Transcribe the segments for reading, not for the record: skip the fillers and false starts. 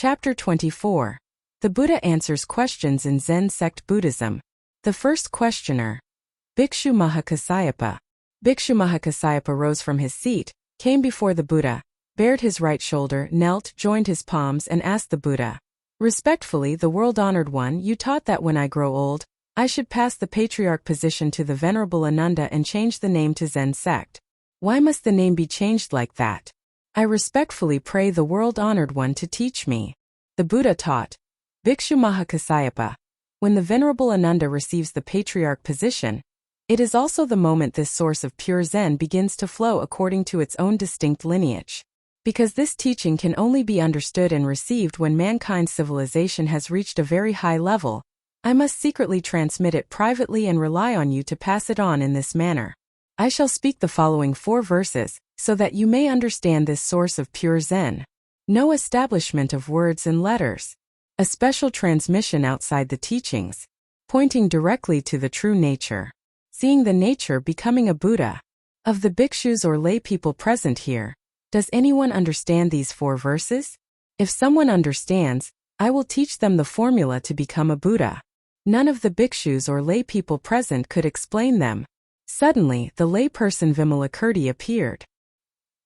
Chapter 24. The Buddha answers questions in Zen Sect Buddhism. The first questioner. Bhikshu Mahakasyapa. Bhikshu Mahakasyapa rose from his seat, came before the Buddha, bared his right shoulder, knelt, joined his palms and asked the Buddha, "Respectfully, the world-honored one, you taught that when I grow old, I should pass the patriarch position to the Venerable Ananda and change the name to Zen Sect. Why must the name be changed like that? I respectfully pray the world-honored one to teach me." The Buddha taught. Bhikshu Mahakasyapa. When the Venerable Ananda receives the patriarch position, it is also the moment this source of pure Zen begins to flow according to its own distinct lineage. Because this teaching can only be understood and received when mankind's civilization has reached a very high level, I must secretly transmit it privately and rely on you to pass it on in this manner. I shall speak the following 4 verses, so that you may understand this source of pure Zen. No establishment of words and letters. A special transmission outside the teachings, pointing directly to the true nature. Seeing the nature becoming a Buddha. Of the bhikshus or lay people present here, does anyone understand these 4 verses? If someone understands, I will teach them the formula to become a Buddha. None of the bhikshus or lay people present could explain them. Suddenly, the layperson Vimalakirti appeared.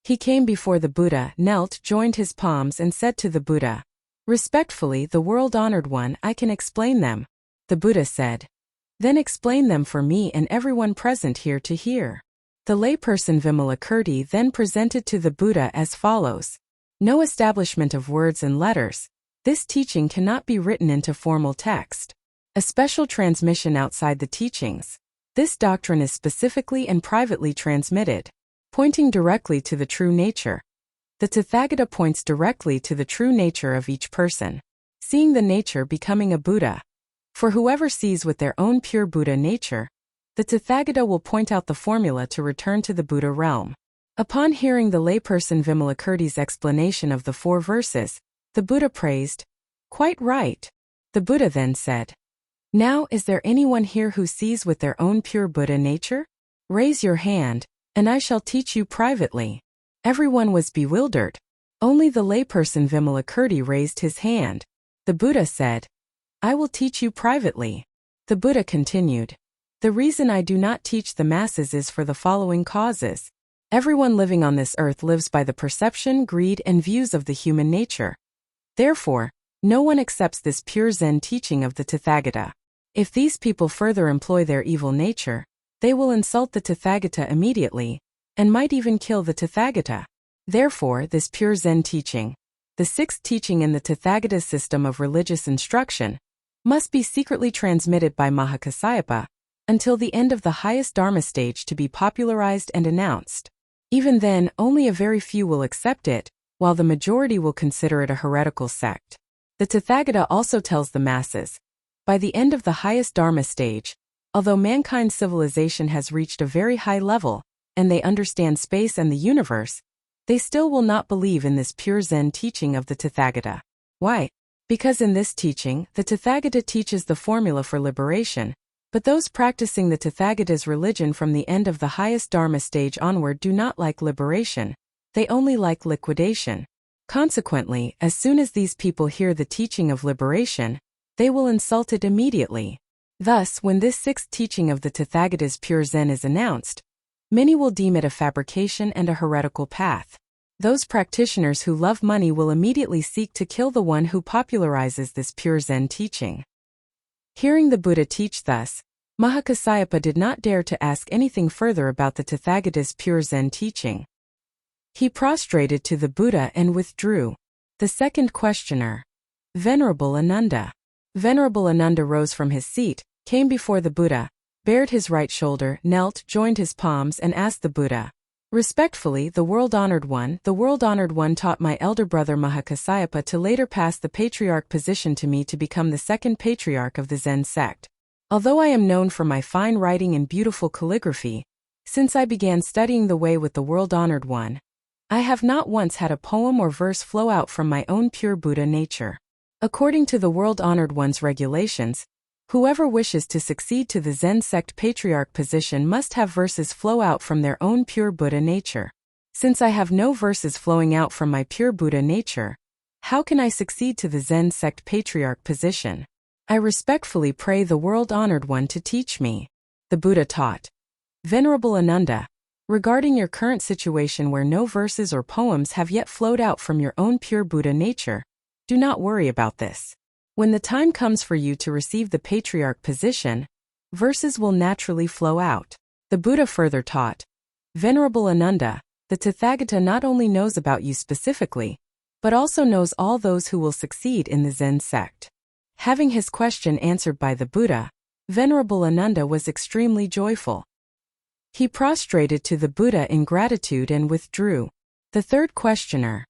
He came before the Buddha, knelt, joined his palms and said to the Buddha, "Respectfully, the world-honored one, I can explain them." The Buddha said, "Then explain them for me and everyone present here to hear." The layperson Vimalakirti then presented to the Buddha as follows. No establishment of words and letters. This teaching cannot be written into formal text. A special transmission outside the teachings. This doctrine is specifically and privately transmitted, pointing directly to the true nature. The Tathagata points directly to the true nature of each person, seeing the nature becoming a Buddha. For whoever sees with their own pure Buddha nature, the Tathagata will point out the formula to return to the Buddha realm. Upon hearing the layperson Vimalakirti's explanation of the 4 verses, the Buddha praised, "Quite right." The Buddha then said, "Now is there anyone here who sees with their own pure Buddha nature? Raise your hand, and I shall teach you privately." Everyone was bewildered. Only the layperson Vimalakirti raised his hand. The Buddha said, "I will teach you privately." The Buddha continued, "The reason I do not teach the masses is for the following causes. Everyone living on this earth lives by the perception, greed, and views of the human nature. Therefore, no one accepts this pure Zen teaching of the Tathagata. If these people further employ their evil nature, they will insult the Tathagata immediately, and might even kill the Tathagata. Therefore, this pure Zen teaching, the 6th teaching in the Tathagata's system of religious instruction, must be secretly transmitted by Mahakasyapa until the end of the highest Dharma stage to be popularized and announced. Even then, only a very few will accept it, while the majority will consider it a heretical sect. The Tathagata also tells the masses, by the end of the highest Dharma stage, although mankind's civilization has reached a very high level, and they understand space and the universe, they still will not believe in this pure Zen teaching of the Tathagata. Why? Because in this teaching, the Tathagata teaches the formula for liberation, but those practicing the Tathagata's religion from the end of the highest Dharma stage onward do not like liberation, they only like liquidation. Consequently, as soon as these people hear the teaching of liberation, they will insult it immediately. Thus, when this 6th teaching of the Tathagata's pure Zen is announced, many will deem it a fabrication and a heretical path. Those practitioners who love money will immediately seek to kill the one who popularizes this pure Zen teaching. Hearing the Buddha teach thus, Mahakasyapa did not dare to ask anything further about the Tathagata's pure Zen teaching. He prostrated to the Buddha and withdrew. The second questioner. Venerable Ananda. Venerable Ananda rose from his seat, came before the Buddha, bared his right shoulder, knelt, joined his palms and asked the Buddha, "Respectfully, the world-honored one, taught my elder brother Mahakasyapa to later pass the patriarch position to me to become the 2nd patriarch of the Zen sect. Although I am known for my fine writing and beautiful calligraphy, since I began studying the way with the world-honored one, I have not once had a poem or verse flow out from my own pure Buddha nature. According to the world-honored one's regulations, whoever wishes to succeed to the Zen sect patriarch position must have verses flow out from their own pure Buddha nature. Since I have no verses flowing out from my pure Buddha nature, how can I succeed to the Zen Sect Patriarch position? I respectfully pray the world-honored one to teach me. The Buddha taught. Venerable Ananda, regarding your current situation where no verses or poems have yet flowed out from your own pure Buddha nature, do not worry about this. When the time comes for you to receive the Patriarch position, verses will naturally flow out. The Buddha further taught. Venerable Ananda, the Tathagata not only knows about you specifically, but also knows all those who will succeed in the Zen sect. Having his question answered by the Buddha, Venerable Ananda was extremely joyful. He prostrated to the Buddha in gratitude and withdrew. The third questioner,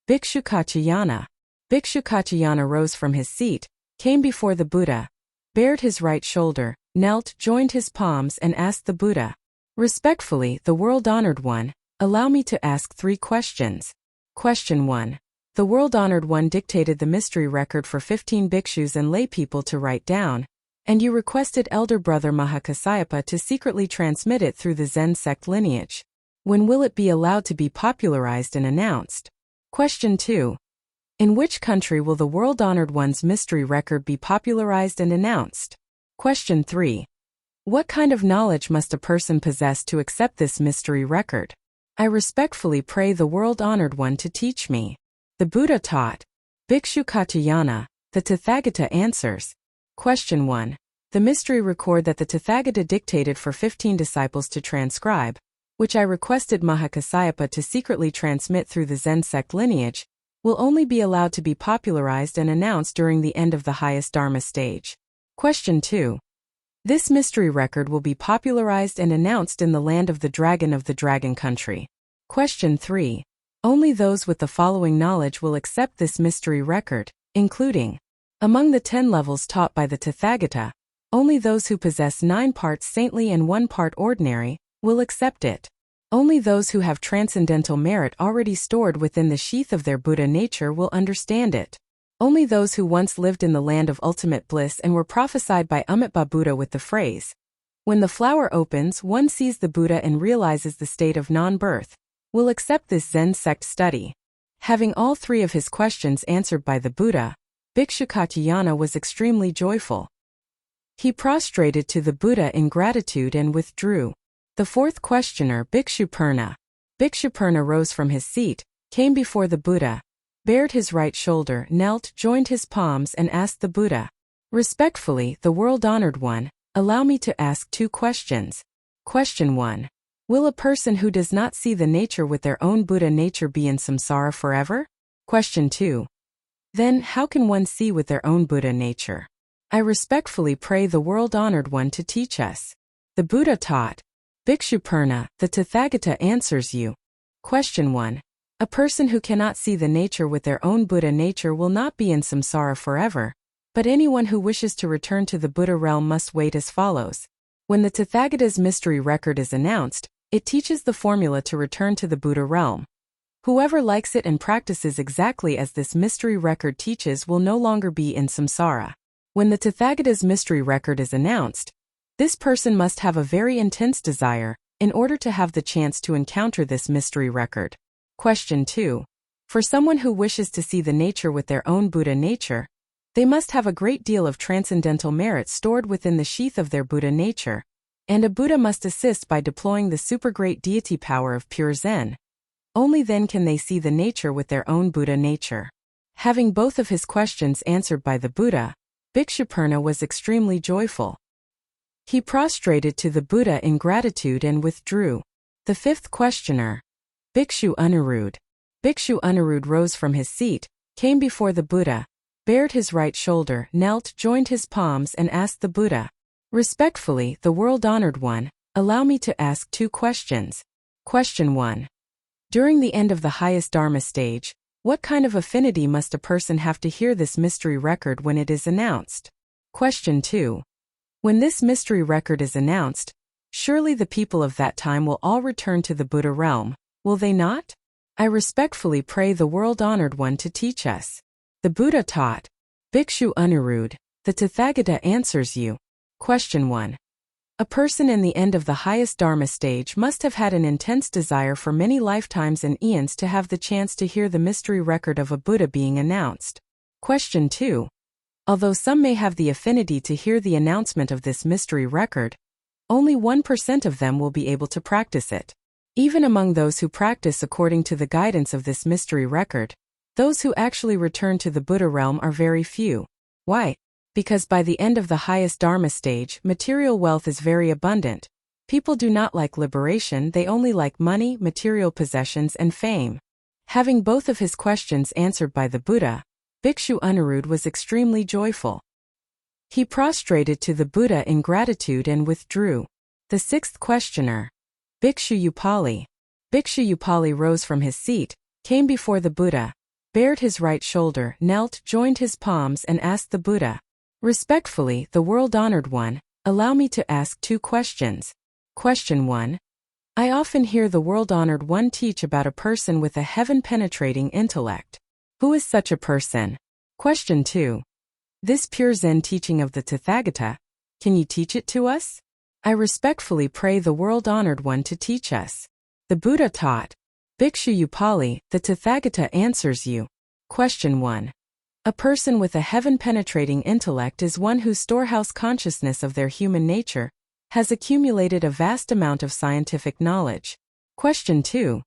Bhikshu KATYAYANA. Bhikshu KATYAYANA rose from his seat, came before the Buddha, bared his right shoulder, knelt, joined his palms and asked the Buddha, respectfully, the world-honored one, allow me to ask 3 questions. Question 1. The world-honored one dictated the mystery record for 15 bhikshus and laypeople to write down, and you requested elder brother Mahakasyapa to secretly transmit it through the Zen sect lineage. When will it be allowed to be popularized and announced? Question 2. In which country will the world-honored one's mystery record be popularized and announced? Question 3. What kind of knowledge must a person possess to accept this mystery record? I respectfully pray the world-honored one to teach me. The Buddha taught. Bhikshu KATYAYANA, the Tathagata answers. Question 1. The mystery record that the Tathagata dictated for 15 disciples to transcribe, which I requested Mahakasyapa to secretly transmit through the Zen sect lineage, will only be allowed to be popularized and announced during the end of the highest Dharma stage. Question 2. This mystery record will be popularized and announced in the land of the dragon country. Question 3. Only those with the following knowledge will accept this mystery record, including, among the 10 levels taught by the Tathagata, only those who possess 9 parts saintly and 1 part ordinary will accept it. Only those who have transcendental merit already stored within the sheath of their Buddha nature will understand it. Only those who once lived in the land of ultimate bliss and were prophesied by Amitabha Buddha with the phrase, when the flower opens, one sees the Buddha and realizes the state of non-birth, will accept this Zen sect study. Having all 3 of his questions answered by the Buddha, Bhikshu KATYAYANA was extremely joyful. He prostrated to the Buddha in gratitude and withdrew. The fourth questioner, Bhikshu PURNA. Bhikshu PURNA rose from his seat, came before the Buddha, bared his right shoulder, knelt, joined his palms and asked the Buddha, respectfully, the world-honored one, allow me to ask 2 questions. Question 1. Will a person who does not see the nature with their own Buddha nature be in samsara forever? Question 2. Then, how can one see with their own Buddha nature? I respectfully pray the world-honored one to teach us. The Buddha taught. Bhikshu PURNA, the Tathagata answers you. Question 1. A person who cannot see the nature with their own Buddha nature will not be in samsara forever, but anyone who wishes to return to the Buddha realm must wait as follows. When the Tathagata's mystery record is announced, it teaches the formula to return to the Buddha realm. Whoever likes it and practices exactly as this mystery record teaches will no longer be in samsara. When the Tathagata's mystery record is announced, this person must have a very intense desire in order to have the chance to encounter this mystery record. Question 2. For someone who wishes to see the nature with their own Buddha nature, they must have a great deal of transcendental merit stored within the sheath of their Buddha nature, and a Buddha must assist by deploying the super-great deity power of pure Zen. Only then can they see the nature with their own Buddha nature. Having both of his questions answered by the Buddha, Bhikshu PURNA was extremely joyful. He prostrated to the Buddha in gratitude and withdrew. The fifth questioner, Bhikshu ANIRUDDHA. Bhikshu ANIRUDDHA rose from his seat, came before the Buddha, bared his right shoulder, knelt, joined his palms and asked the Buddha, respectfully, the world-honored one, allow me to ask 2 questions. Question 1. During the end of the highest Dharma stage, what kind of affinity must a person have to hear this mystery record when it is announced? Question 2. When this mystery record is announced, surely the people of that time will all return to the Buddha realm, will they not? I respectfully pray the world-honored one to teach us. The Buddha taught. Bhikshu ANIRUDDHA, the Tathagata answers you. Question 1. A person in the end of the highest Dharma stage must have had an intense desire for many lifetimes and eons to have the chance to hear the mystery record of a Buddha being announced. Question 2. Although some may have the affinity to hear the announcement of this mystery record, only 1% of them will be able to practice it. Even among those who practice according to the guidance of this mystery record, those who actually return to the Buddha realm are very few. Why? Because by the end of the highest Dharma stage, material wealth is very abundant. People do not like liberation, they only like money, material possessions, and fame. Having both of his questions answered by the Buddha, Bhikshu Aniruddha was extremely joyful. He prostrated to the Buddha in gratitude and withdrew. The sixth questioner, Bhikshu UPALI. Bhikshu UPALI rose from his seat, came before the Buddha, bared his right shoulder, knelt, joined his palms, and asked the Buddha, "Respectfully, the world-honored one, allow me to ask 2 questions. Question 1. I often hear the world-honored one teach about a person with a heaven-penetrating intellect. Who is such a person? Question 2. This pure Zen teaching of the Tathagata, can you teach it to us? I respectfully pray the world-honored one to teach us." The Buddha taught. Bhikshu UPALI, the Tathagata answers you. Question 1. A person with a heaven-penetrating intellect is one whose storehouse consciousness of their human nature has accumulated a vast amount of scientific knowledge. Question 2.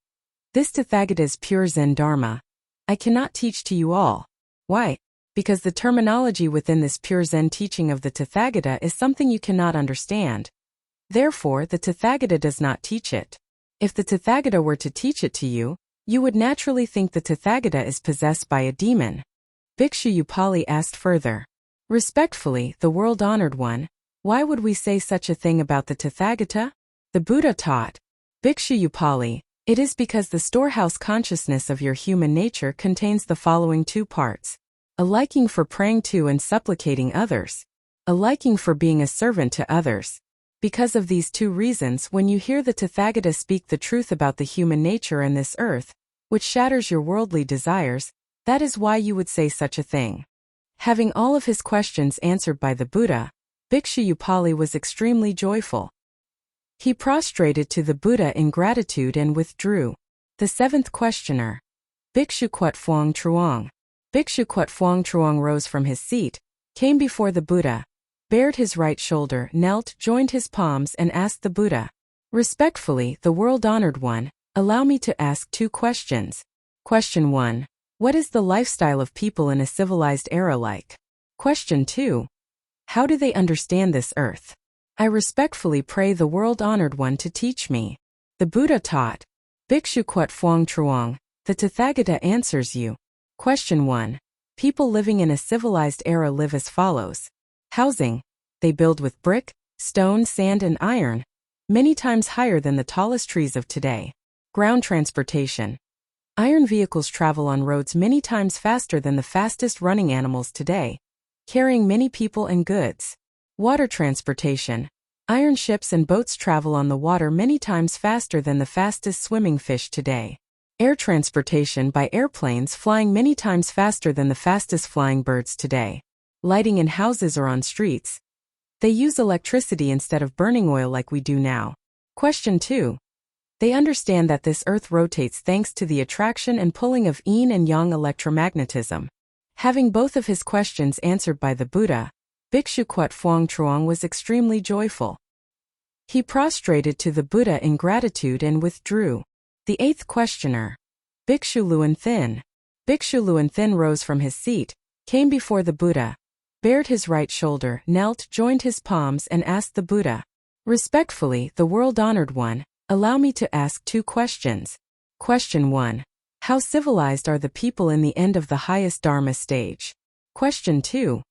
This Tathagata is pure Zen Dharma. I cannot teach to you all. Why? Because the terminology within this pure Zen teaching of the Tathagata is something you cannot understand. Therefore, the Tathagata does not teach it. If the Tathagata were to teach it to you, you would naturally think the Tathagata is possessed by a demon. Bhikshu UPALI asked further. Respectfully, the world-honored one, why would we say such a thing about the Tathagata? The Buddha taught. Bhikshu UPALI, it is because the storehouse consciousness of your human nature contains the following 2 parts. A liking for praying to and supplicating others. A liking for being a servant to others. Because of these 2 reasons, when you hear the Tathagata speak the truth about the human nature and this earth, which shatters your worldly desires, that is why you would say such a thing. Having all of his questions answered by the Buddha, Bhikshu UPALI was extremely joyful. He prostrated to the Buddha in gratitude and withdrew. The 7th questioner, Bhikshu KHUOT TRUONG. Bhikshu KHUOT TRUONG rose from his seat, came before the Buddha, bared his right shoulder, knelt, joined his palms, and asked the Buddha, "Respectfully, the world-honored one, allow me to ask 2 questions. Question 1. What is the lifestyle of people in a civilized era like? Question 2. How do they understand this earth? I respectfully pray the world-honored one to teach me." The Buddha taught. Bhikshu KHUOT TRUONG, the Tathagata answers you. Question 1. People living in a civilized era live as follows. Housing. They build with brick, stone, sand, and iron, many times higher than the tallest trees of today. Ground transportation. Iron vehicles travel on roads many times faster than the fastest running animals today, carrying many people and goods. Water transportation. Iron ships and boats travel on the water many times faster than the fastest swimming fish today. Air transportation by airplanes flying many times faster than the fastest flying birds today. Lighting in houses or on streets. They use electricity instead of burning oil like we do now. Question 2. They understand that this earth rotates thanks to the attraction and pulling of yin and yang electromagnetism. Having both of his questions answered by the Buddha, Bhikshu KHUOT TRUONG was extremely joyful. He prostrated to the Buddha in gratitude and withdrew. The 8th questioner, Bhikshu THINH. Bhikshu THINH rose from his seat, came before the Buddha, bared his right shoulder, knelt, joined his palms, and asked the Buddha, "Respectfully, the world-honored one, allow me to ask 2 questions. Question 1. How civilized are the people in the end of the highest Dharma stage? Question 2.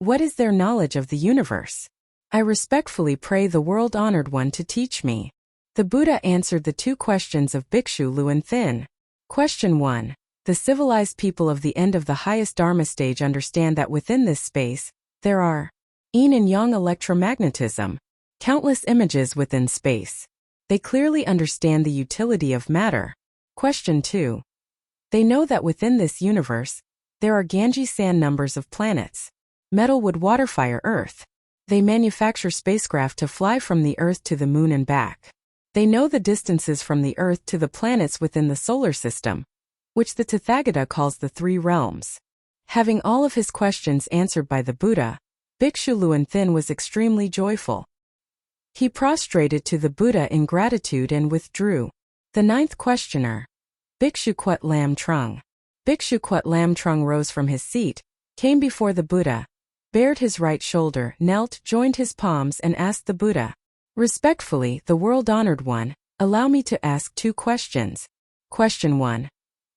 What is their knowledge of the universe? I respectfully pray the world-honored one to teach me." The Buddha answered the 2 questions of Bhikshu THINH. Question 1. The civilized people of the end of the highest Dharma stage understand that within this space, there are yin and yang electromagnetism, countless images within space. They clearly understand the utility of matter. Question 2. They know that within this universe, there are Ganges sand numbers of planets, metal, wood, water, fire, earth. They manufacture spacecraft to fly from the Earth to the Moon and back. They know the distances from the Earth to the planets within the solar system, which the Tathagata calls the three realms. Having all of his questions answered by the Buddha, Bhikshu Luan Thin was extremely joyful. He prostrated to the Buddha in gratitude and withdrew. The ninth questioner. Bhikshu KHUOT Lam Trung. Bhikshu KHUOT Lam Trung rose from his seat, came before the Buddha, bared his right shoulder, knelt, joined his palms and asked the Buddha, "Respectfully, the world-honored one, allow me to ask two questions. Question 1.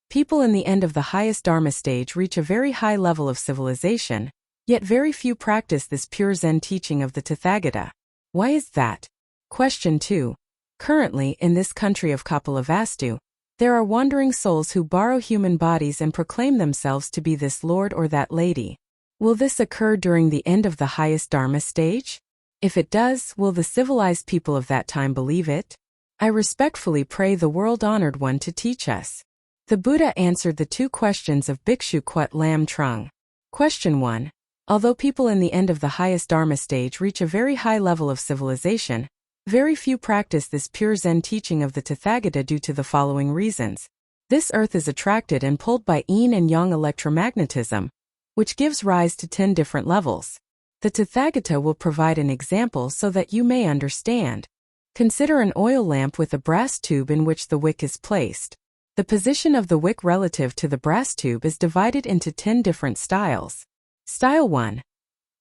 People in the end of the highest Dharma stage reach a very high level of civilization, yet very few practice this pure Zen teaching of the Tathagata. Why is that? Question 2. Currently, in this country of Kapilavastu, there are wandering souls who borrow human bodies and proclaim themselves to be this lord or that lady. Will this occur during the end of the highest Dharma stage? If it does, will the civilized people of that time believe it? I respectfully pray the world-honored one to teach us." The Buddha answered the two questions of Bhikshu KHUOT Lam Trung. Question 1. Although people in the end of the highest Dharma stage reach a very high level of civilization, very few practice this pure Zen teaching of the Tathagata due to the following reasons. This earth is attracted and pulled by yin and yang electromagnetism, which gives rise to 10 different levels. The Tathagata will provide an example so that you may understand. Consider an oil lamp with a brass tube in which the wick is placed. The position of the wick relative to the brass tube is divided into 10 different styles. Style 1.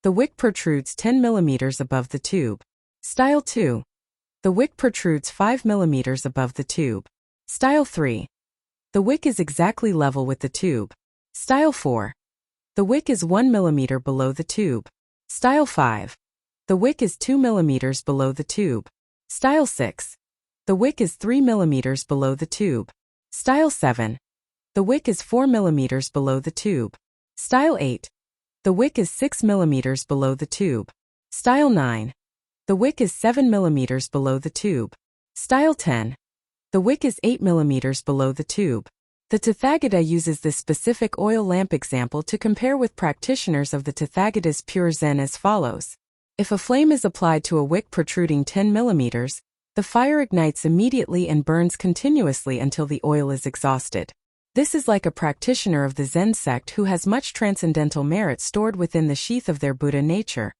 The wick protrudes 10 mm above the tube. Style 2. The wick protrudes 5 mm above the tube. Style 3. The wick is exactly level with the tube. Style 4. The wick is 1 mm below the tube. Style 5. The wick is 2 mm below the tube. Style 6. The wick is 3 mm below the tube. Style 7. The wick is 4 mm below the tube. Style 8. The wick is 6 mm below the tube. Style 9. The wick is 7 mm below the tube. Style 10. The wick is 8 mm below the tube. The Tathagata uses this specific oil lamp example to compare with practitioners of the Tathagata's pure Zen as follows. If a flame is applied to a wick protruding 10 mm, the fire ignites immediately and burns continuously until the oil is exhausted. This is like a practitioner of the Zen Sect who has much transcendental merit stored within the sheath of their Buddha nature.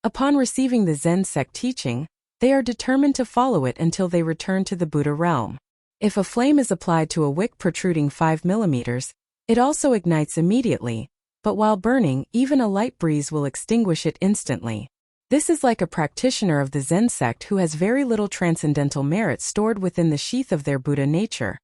Upon receiving the Zen Sect teaching, they are determined to follow it until they return to the Buddha realm. If a flame is applied to a wick protruding 5 mm, it also ignites immediately, but while burning, even a light breeze will extinguish it instantly. This is like a practitioner of the Zen Sect who has very little transcendental merit stored within the sheath of their Buddha nature.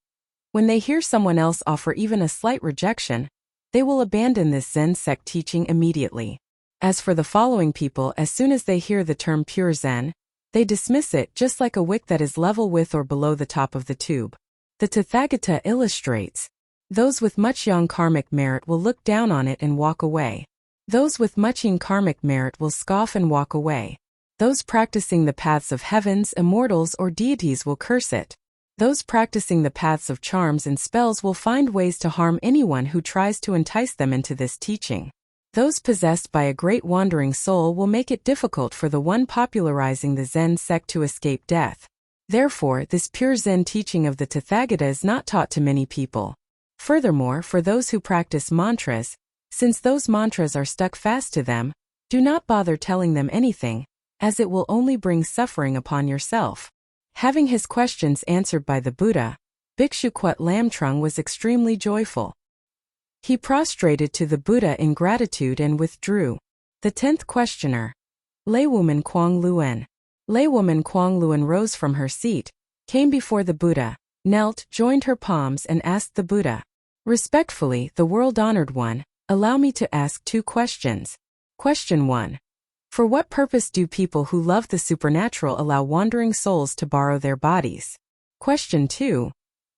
When they hear someone else offer even a slight rejection, they will abandon this Zen Sect teaching immediately. As for the following people, as soon as they hear the term pure Zen, they dismiss it just like a wick that is level with or below the top of the tube. The Tathagata illustrates, those with much yang karmic merit will look down on it and walk away. Those with much yin karmic merit will scoff and walk away. Those practicing the paths of heavens, immortals, or deities will curse it. Those practicing the paths of charms and spells will find ways to harm anyone who tries to entice them into this teaching. Those possessed by a great wandering soul will make it difficult for the one popularizing the Zen Sect to escape death. Therefore, this pure Zen teaching of the Tathagata is not taught to many people. Furthermore, for those who practice mantras, since those mantras are stuck fast to them, do not bother telling them anything, as it will only bring suffering upon yourself. Having his questions answered by the Buddha, Bhikshu KHUOT Lam Trung was extremely joyful. He prostrated to the Buddha in gratitude and withdrew. The 10th questioner. Laywoman Quang Luen. Laywoman Quang Luen rose from her seat, came before the Buddha, knelt, joined her palms and asked the Buddha, "Respectfully, the world-honored one, allow me to ask two questions. Question 1. For what purpose do people who love the supernatural allow wandering souls to borrow their bodies? Question 2.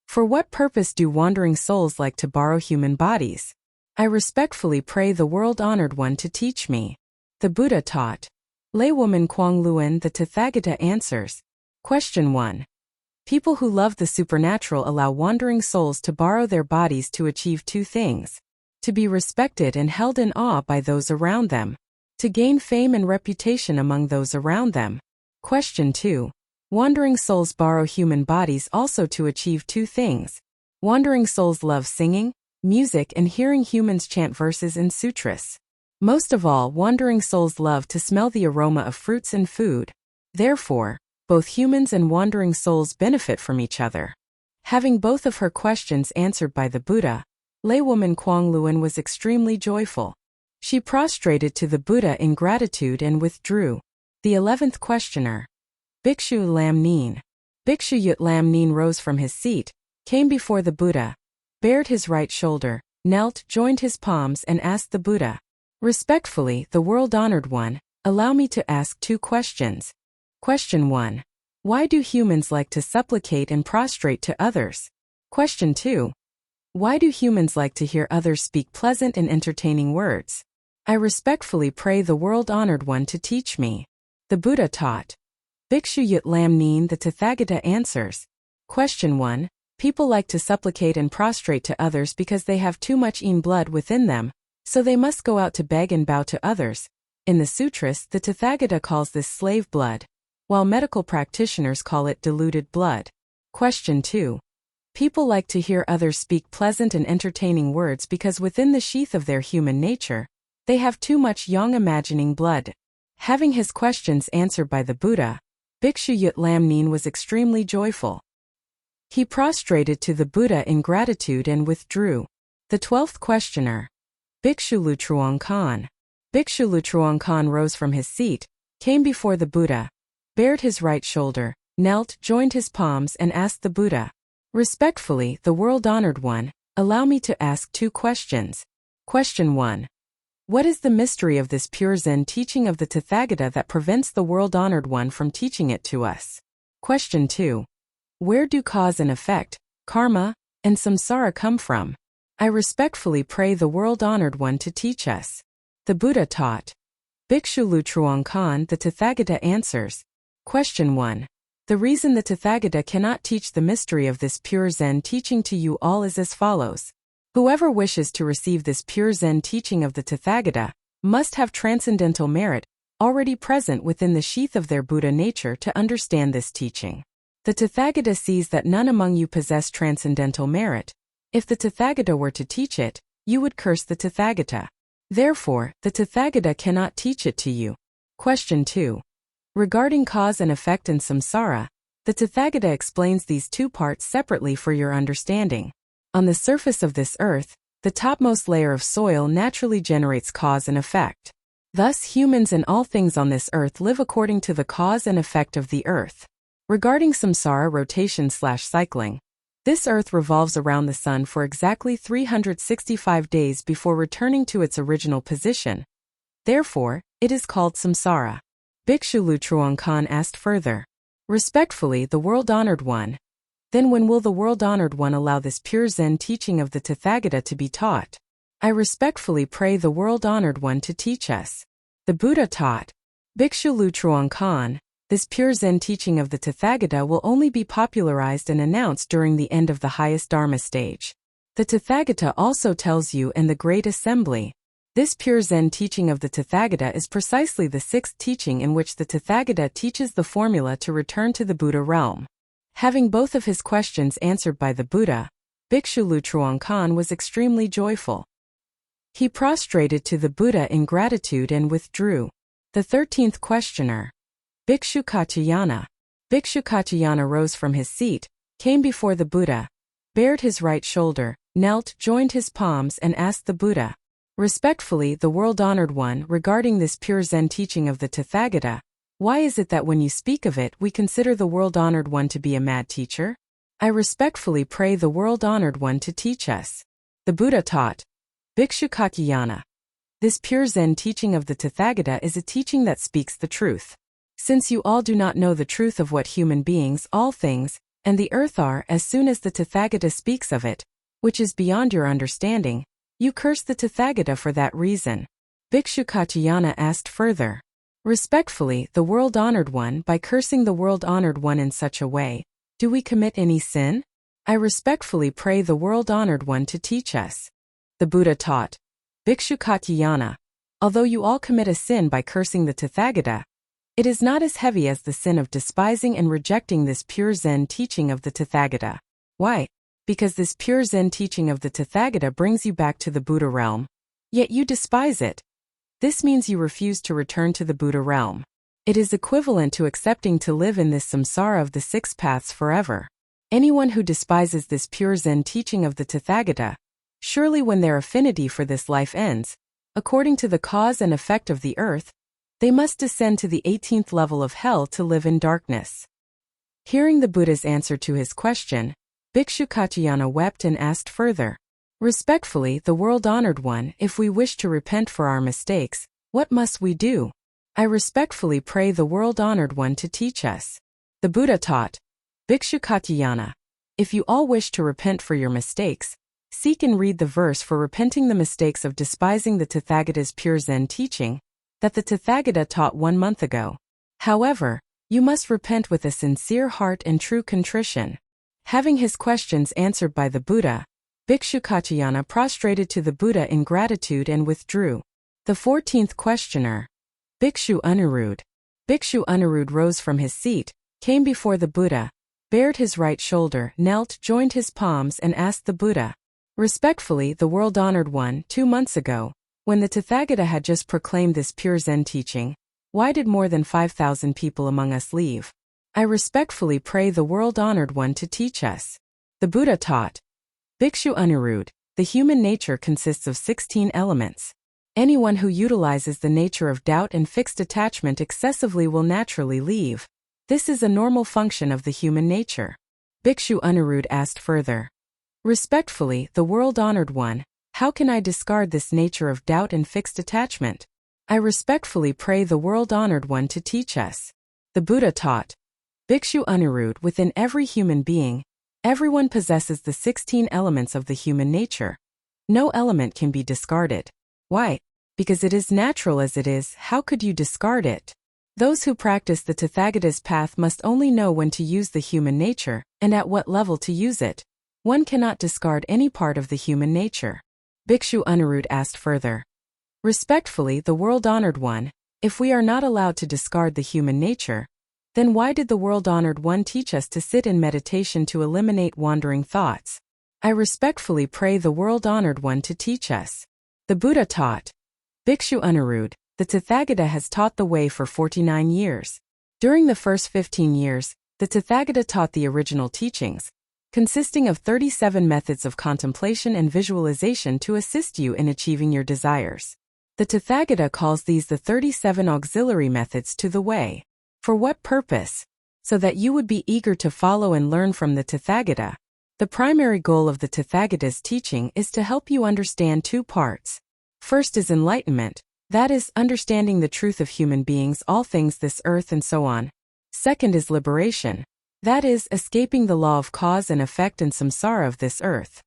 For what purpose do wandering souls like to borrow human bodies? I respectfully pray the world-honored one to teach me." The Buddha taught. Laywoman Quang Luen. The Tathagata answers. Question 1. People who love the supernatural allow wandering souls to borrow their bodies to achieve two things: to be respected and held in awe by those around them, To gain fame and reputation among those around them. Question 2. Wandering souls borrow human bodies also to achieve two things. Wandering souls love singing, music, and hearing humans chant verses in sutras. Most of all, wandering souls love to smell the aroma of fruits and food. Therefore, both humans and wandering souls benefit from each other. Having both of her questions answered by the Buddha, laywoman Kuang Luan was extremely joyful. She prostrated to the Buddha in gratitude and withdrew. The 11th questioner. Bhikshu Lam Nien. Bhikshu Yut Lam Nien rose from his seat, came before the Buddha, bared his right shoulder, knelt, joined his palms, and asked the Buddha, "Respectfully, the world-honored one, allow me to ask two questions. Question 1. Why do humans like to supplicate and prostrate to others? Question 2. Why do humans like to hear others speak pleasant and entertaining words? I respectfully pray the world-honored one to teach me." The Buddha taught. Bhikshu Yut Lam Nien the Tathagata answers. Question 1. People like to supplicate and prostrate to others because they have too much yin blood within them, so they must go out to beg and bow to others. In the sutras, the Tathagata calls this slave blood, while medical practitioners call it diluted blood. Question 2. People like to hear others speak pleasant and entertaining words because within the sheath of their human nature, they have too much yang imagining blood. Having his questions answered by the Buddha, Bhikshu Yut Lam Nien was extremely joyful. He prostrated to the Buddha in gratitude and withdrew. The 12th questioner. Bhikshu Lu Truong Khan. Bhikshu Lu Truong Khan rose from his seat, came before the Buddha, bared his right shoulder, knelt, joined his palms, and asked the Buddha, "Respectfully, the world-honored one, allow me to ask two questions. Question 1. What is the mystery of this pure Zen teaching of the Tathagata that prevents the world-honored one from teaching it to us? Question 2. Where do cause and effect, karma, and samsara come from? I respectfully pray the world-honored one to teach us." The Buddha taught. Bhikshu Lu Truong Khan the Tathagata answers. Question 1. The reason the Tathagata cannot teach the mystery of this pure Zen teaching to you all is as follows. Whoever wishes to receive this pure Zen teaching of the Tathagata must have transcendental merit already present within the sheath of their Buddha nature to understand this teaching. The Tathagata sees that none among you possess transcendental merit. If the Tathagata were to teach it, you would curse the Tathagata. Therefore, the Tathagata cannot teach it to you. Question 2. Regarding cause and effect and samsara, the Tathagata explains these two parts separately for your understanding. On the surface of this earth, the topmost layer of soil naturally generates cause and effect. Thus, humans and all things on this earth live according to the cause and effect of the earth. Regarding samsara rotation/cycling, this earth revolves around the sun for exactly 365 days before returning to its original position. Therefore, it is called samsara. Bhikshu Lu Truong Khan asked further. Respectfully, the world-honored one. Then when will the world-honored one allow this pure Zen teaching of the Tathagata to be taught? I respectfully pray the world-honored one to teach us. The Buddha taught. Bhikshu Lu Truong Khan. This pure Zen teaching of the Tathagata will only be popularized and announced during the end of the highest Dharma stage. The Tathagata also tells you in the Great Assembly. This pure Zen teaching of the Tathagata is precisely the sixth teaching in which the Tathagata teaches the formula to return to the Buddha realm. Having both of his questions answered by the Buddha, Bhikshu Lu Truong Khan was extremely joyful. He prostrated to the Buddha in gratitude and withdrew. The 13th questioner. Bhikshu KATYAYANA. Bhikshu KATYAYANA rose from his seat, came before the Buddha, bared his right shoulder, knelt, joined his palms, and asked the Buddha, "Respectfully, the world-honored one, regarding this pure Zen teaching of the Tathagata, why is it that when you speak of it we consider the world-honored one to be a mad teacher? I respectfully pray the world-honored one to teach us." The Buddha taught. Bhikshu KATYAYANA. This pure Zen teaching of the Tathagata is a teaching that speaks the truth. Since you all do not know the truth of what human beings, all things, and the earth are, as soon as the Tathagata speaks of it, which is beyond your understanding, you curse the Tathagata for that reason. Bhikshu KATYAYANA asked further. Respectfully, the world-honored one, by cursing the world-honored one in such a way, do we commit any sin? I respectfully pray the world-honored one to teach us. The Buddha taught. Bhikshu KATYAYANA. Although you all commit a sin by cursing the Tathagata, it is not as heavy as the sin of despising and rejecting this pure Zen teaching of the Tathagata. Why? Because this pure Zen teaching of the Tathagata brings you back to the Buddha realm. Yet you despise it. This means you refuse to return to the Buddha realm. It is equivalent to accepting to live in this samsara of the six paths forever. Anyone who despises this pure Zen teaching of the Tathagata, surely when their affinity for this life ends, according to the cause and effect of the earth, they must descend to the 18th level of hell to live in darkness. Hearing the Buddha's answer to his question, Bhikshu KATYAYANA wept and asked further, "Respectfully, the world-honored one, if we wish to repent for our mistakes, what must we do? I respectfully pray the world-honored one to teach us." The Buddha taught, Bhikshu KATYAYANA, if you all wish to repent for your mistakes, seek and read the verse for repenting the mistakes of despising the Tathagata's pure Zen teaching that the Tathagata taught 1 month ago. However, you must repent with a sincere heart and true contrition. Having his questions answered by the Buddha, Bhikshu KATYAYANA prostrated to the Buddha in gratitude and withdrew. The 14th questioner, Bhikshu ANIRUDDHA. Bhikshu ANIRUDDHA rose from his seat, came before the Buddha, bared his right shoulder, knelt, joined his palms and asked the Buddha, "Respectfully, the world-honored one, 2 months ago, when the Tathagata had just proclaimed this pure Zen teaching, why did more than 5,000 people among us leave? I respectfully pray the world-honored one to teach us." The Buddha taught, Bhikshu ANIRUDDHA, the human nature consists of 16 elements. Anyone who utilizes the nature of doubt and fixed attachment excessively will naturally leave. This is a normal function of the human nature. Bhikshu ANIRUDDHA asked further, "Respectfully, the world-honored one, how can I discard this nature of doubt and fixed attachment? I respectfully pray the world-honored one to teach us." The Buddha taught, Bhikshu ANIRUDDHA, within every human being, everyone possesses the 16 elements of the human nature. No element can be discarded. Why? Because it is natural as it is, how could you discard it? Those who practice the Tathagata's path must only know when to use the human nature, and at what level to use it. One cannot discard any part of the human nature. Bhikshu ANIRUDDHA asked further, "Respectfully, the world-honored one, if we are not allowed to discard the human nature, then why did the world-honored one teach us to sit in meditation to eliminate wandering thoughts? I respectfully pray the world-honored one to teach us." The Buddha taught, Bhikshu ANIRUDDHA, the Tathagata has taught the way for 49 years. During the first 15 years, the Tathagata taught the original teachings, consisting of 37 methods of contemplation and visualization to assist you in achieving your desires. The Tathagata calls these the 37 auxiliary methods to the way. For what purpose? So that you would be eager to follow and learn from the Tathagata. The primary goal of the Tathagata's teaching is to help you understand 2 parts. First is enlightenment, that is, understanding the truth of human beings, all things this earth and so on. Second is liberation. That is, escaping the law of cause and effect and samsara of this earth.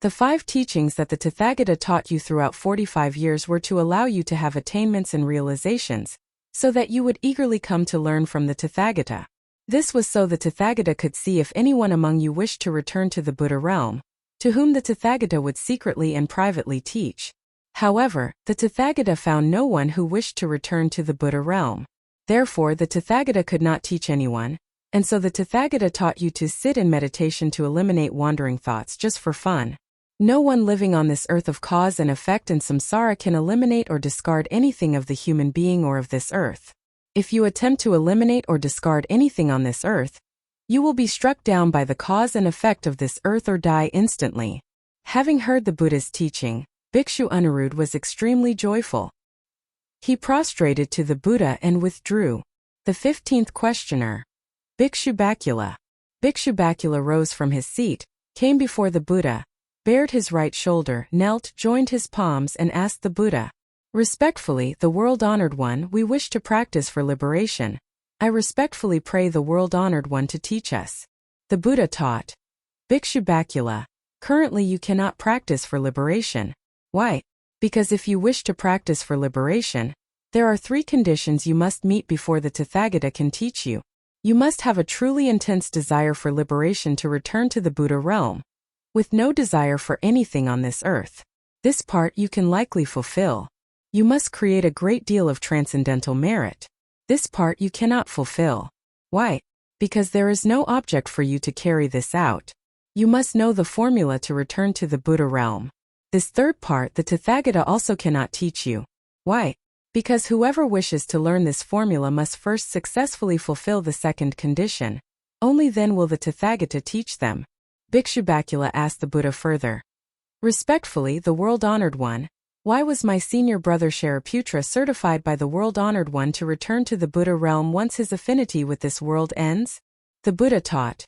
The 5 teachings that the Tathagata taught you throughout 45 years were to allow you to have attainments and realizations, so that you would eagerly come to learn from the Tathagata. This was so the Tathagata could see if anyone among you wished to return to the Buddha realm, to whom the Tathagata would secretly and privately teach. However, the Tathagata found no one who wished to return to the Buddha realm. Therefore, the Tathagata could not teach anyone, and so the Tathagata taught you to sit in meditation to eliminate wandering thoughts just for fun. No one living on this earth of cause and effect and samsara can eliminate or discard anything of the human being or of this earth. If you attempt to eliminate or discard anything on this earth, you will be struck down by the cause and effect of this earth or die instantly. Having heard the Buddha's teaching, Bhikshu ANIRUDDHA was extremely joyful. He prostrated to the Buddha and withdrew. The 15th questioner, Bhikshu BAKULA. Bhikshu BAKULA rose from his seat, came before the Buddha, bared his right shoulder, knelt, joined his palms and asked the Buddha, "Respectfully, the world-honored one, we wish to practice for liberation. I respectfully pray the world-honored one to teach us." The Buddha taught, Bhikshu BAKULA, currently you cannot practice for liberation. Why? Because if you wish to practice for liberation, there are 3 conditions you must meet before the Tathagata can teach you. You must have a truly intense desire for liberation to return to the Buddha realm, with no desire for anything on this earth. This part you can likely fulfill. You must create a great deal of transcendental merit. This part you cannot fulfill. Why? Because there is no object for you to carry this out. You must know the formula to return to the Buddha realm. This third part the Tathagata also cannot teach you. Why? Because whoever wishes to learn this formula must first successfully fulfill the second condition. Only then will the Tathagata teach them. Bhikshu Bakula asked the Buddha further. Respectfully, the world-honored one, why was my senior brother Shariputra certified by the world-honored one to return to the Buddha realm once his affinity with this world ends? The Buddha taught.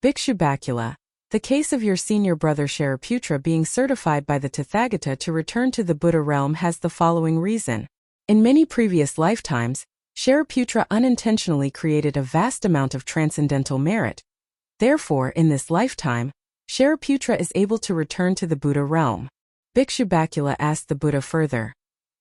Bhikshu Bakula, the case of your senior brother Shariputra being certified by the Tathagata to return to the Buddha realm has the following reason. In many previous lifetimes, Shariputra unintentionally created a vast amount of transcendental merit. Therefore, in this lifetime, Shariputra is able to return to the Buddha realm. Bhikshu Bakula asked the Buddha further.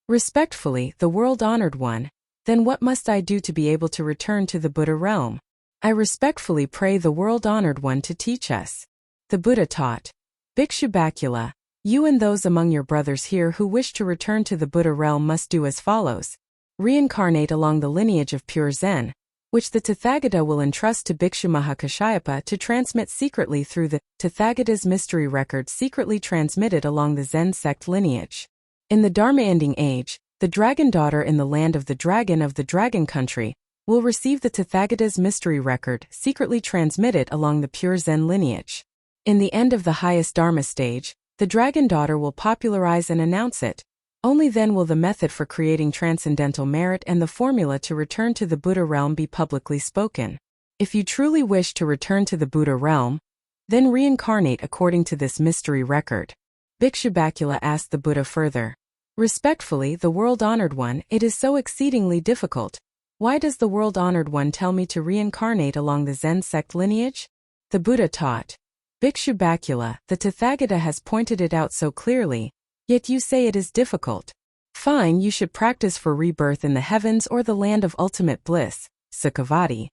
Respectfully, the world-honored one, then what must I do to be able to return to the Buddha realm? I respectfully pray the world-honored one to teach us. The Buddha taught. Bhikshu Bakula, you and those among your brothers here who wish to return to the Buddha realm must do as follows. Reincarnate along the lineage of pure Zen, which the Tathagata will entrust to Bhikshu Mahakasyapa to transmit secretly through the Tathagata's mystery record secretly transmitted along the Zen Sect lineage. In the Dharma ending age, the dragon daughter in the land of the dragon country, will receive the Tathagata's mystery record secretly transmitted along the pure Zen lineage. In the end of the highest Dharma stage, the dragon daughter will popularize and announce it. Only then will the method for creating transcendental merit and the formula to return to the Buddha realm be publicly spoken. If you truly wish to return to the Buddha realm, then reincarnate according to this mystery record. Bhikshu Bakula asked the Buddha further. Respectfully, the world-honored one, it is so exceedingly difficult. Why does the world-honored one tell me to reincarnate along the Zen sect lineage? The Buddha taught. Bhikshu Bakula, the Tathagata has pointed it out so clearly, yet you say it is difficult. Fine, you should practice for rebirth in the heavens or the land of ultimate bliss, Sukhavati.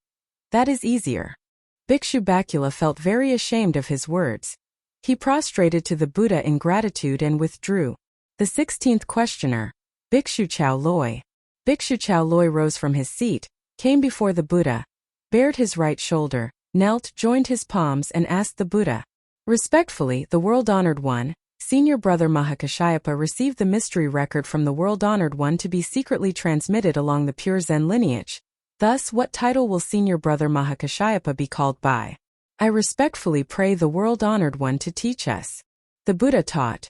That is easier. Bhikshu Bakula felt very ashamed of his words. He prostrated to the Buddha in gratitude and withdrew. The 16th questioner, Bhikshu Chao Loi. Bhikshu Chao Loi rose from his seat, came before the Buddha, bared his right shoulder, knelt, joined his palms and asked the Buddha. Respectfully, the world-honored one, senior brother Mahakasyapa received the mystery record from the world-honored one to be secretly transmitted along the pure Zen lineage. Thus, what title will senior brother Mahakasyapa be called by? I respectfully pray the world-honored one to teach us. The Buddha taught.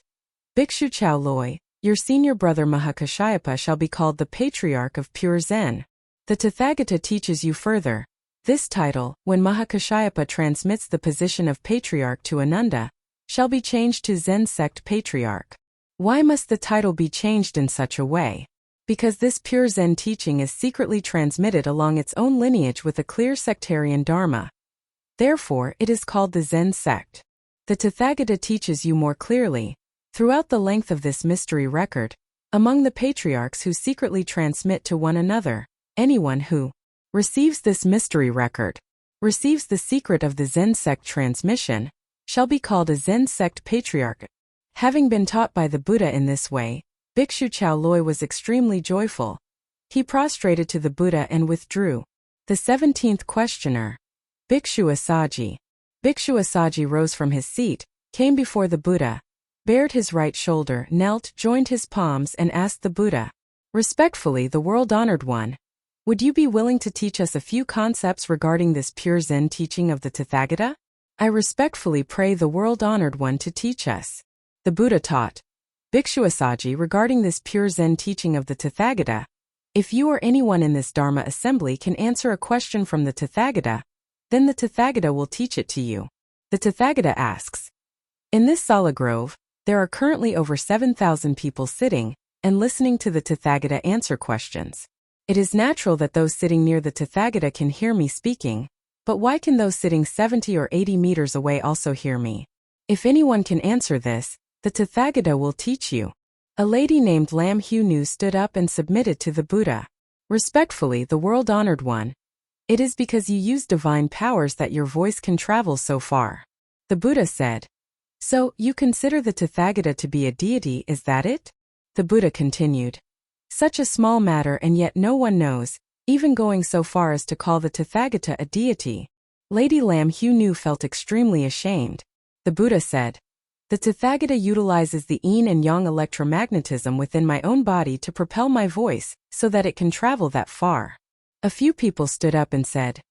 Bhikshu Chao Loi, your senior brother Mahakasyapa shall be called the Patriarch of pure Zen. The Tathagata teaches you further. This title, when Mahakasyapa transmits the position of Patriarch to Ananda, shall be changed to Zen Sect Patriarch. Why must the title be changed in such a way? Because this pure Zen teaching is secretly transmitted along its own lineage with a clear sectarian dharma. Therefore, it is called the Zen Sect. The Tathagata teaches you more clearly, throughout the length of this mystery record, among the patriarchs who secretly transmit to one another, anyone who receives this mystery record, receives the secret of the Zen Sect transmission, shall be called a Zen Sect Patriarch. Having been taught by the Buddha in this way, Bhikshu Chao Loi was extremely joyful. He prostrated to the Buddha and withdrew. The 17th questioner, Bhikshu ASSAJI. Bhikshu ASSAJI rose from his seat, came before the Buddha, bared his right shoulder, knelt, joined his palms and asked the Buddha. Respectfully, the world-honored one, would you be willing to teach us a few concepts regarding this pure Zen teaching of the Tathagata? I respectfully pray the world-honored one to teach us. The Buddha taught. Bhikshu ASSAJI regarding this pure Zen teaching of the Tathagata, if you or anyone in this Dharma assembly can answer a question from the Tathagata, then the Tathagata will teach it to you. The Tathagata asks. In this Sala Grove, there are currently over 7,000 people sitting and listening to the Tathagata answer questions. It is natural that those sitting near the Tathagata can hear me speaking, but why can those sitting 70 or 80 meters away also hear me? If anyone can answer this, the Tathagata will teach you. A lady named Lam Hu Nu stood up and submitted to the Buddha. Respectfully, the world-honored one, it is because you use divine powers that your voice can travel so far. The Buddha said. So, you consider the Tathagata to be a deity, is that it? The Buddha continued. Such a small matter, and yet no one knows, even going so far as to call the Tathagata a deity. Lady Lam Hu Nu felt extremely ashamed. The Buddha said, "The Tathagata utilizes the yin and yang electromagnetism within my own body to propel my voice, so that it can travel that far." A few people stood up and said,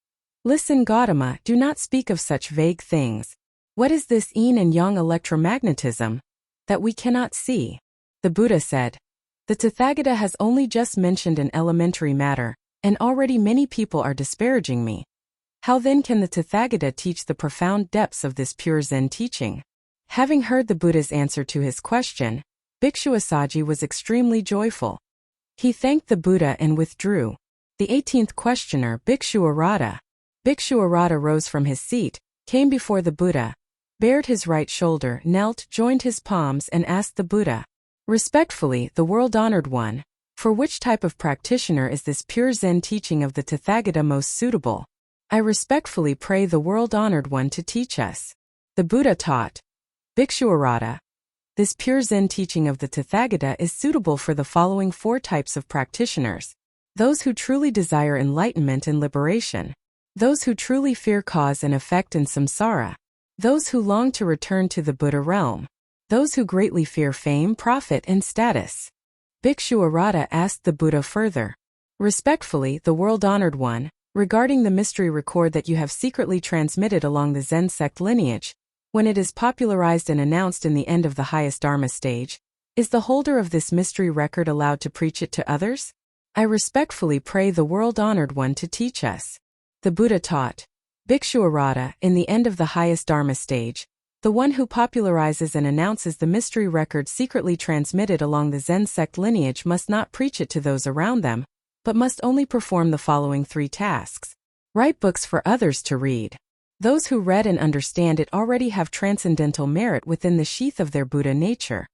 "Listen, Gautama, do not speak of such vague things. What is this yin and yang electromagnetism that we cannot see?" The Buddha said, "The Tathagata has only just mentioned an elementary matter, and already many people are disparaging me. How then can the Tathagata teach the profound depths of this pure Zen teaching?" Having heard the Buddha's answer to his question, Bhikshu ASSAJI was extremely joyful. He thanked the Buddha and withdrew. The 18th questioner, Bhikshu Arata. Bhikshu Arata rose from his seat, came before the Buddha, bared his right shoulder, knelt, joined his palms, and asked the Buddha, "Respectfully, the world-honored one, for which type of practitioner is this pure Zen teaching of the Tathagata most suitable? I respectfully pray the world-honored one to teach us." The Buddha taught, Bhikshu Arata, "This pure Zen teaching of the Tathagata is suitable for the following 4 types of practitioners: those who truly desire enlightenment and liberation, those who truly fear cause and effect in samsara, those who long to return to the Buddha realm, those who greatly fear fame, profit, and status." Bhikshu Arata asked the Buddha further, "Respectfully, the world-honored one, regarding the mystery record that you have secretly transmitted along the Zen Sect lineage, when it is popularized and announced in the end of the highest Dharma stage, is the holder of this mystery record allowed to preach it to others? I respectfully pray the world-honored one to teach us." The Buddha taught, Bhikshu Arata, in the end of the highest Dharma stage, the one who popularizes and announces the mystery record secretly transmitted along the Zen Sect lineage must not preach it to those around them, but must only perform the following 3 tasks. Write books for others to read. Those who read and understand it already have transcendental merit within the sheath of their Buddha nature.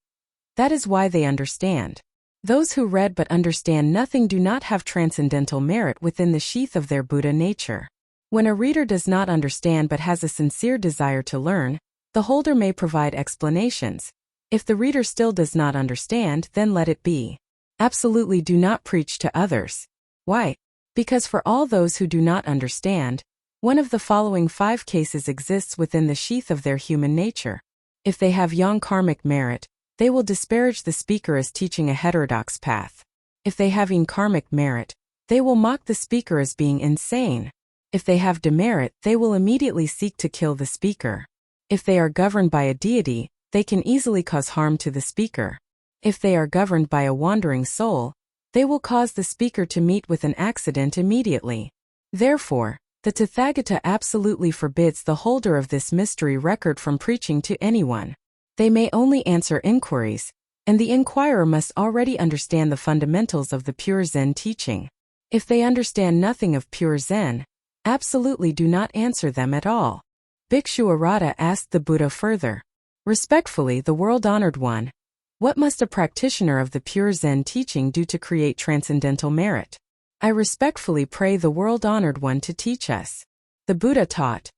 That is why they understand. Those who read but understand nothing do not have transcendental merit within the sheath of their Buddha nature. When a reader does not understand but has a sincere desire to learn, the holder may provide explanations. If the reader still does not understand, then let it be. Absolutely do not preach to others. Why? Because for all those who do not understand, one of the following 5 cases exists within the sheath of their human nature. If they have yang karmic merit, they will disparage the speaker as teaching a heterodox path. If they have yin karmic merit, they will mock the speaker as being insane. If they have demerit, they will immediately seek to kill the speaker. If they are governed by a deity, they can easily cause harm to the speaker. If they are governed by a wandering soul, they will cause the speaker to meet with an accident immediately. Therefore, the Tathagata absolutely forbids the holder of this mystery record from preaching to anyone. They may only answer inquiries, and the inquirer must already understand the fundamentals of the pure Zen teaching. If they understand nothing of pure Zen, absolutely do not answer them at all. Bhikshu Arata asked the Buddha further, "Respectfully, the world-honored one, what must a practitioner of the pure Zen teaching do to create transcendental merit? I respectfully pray the world-honored one to teach us." The Buddha taught,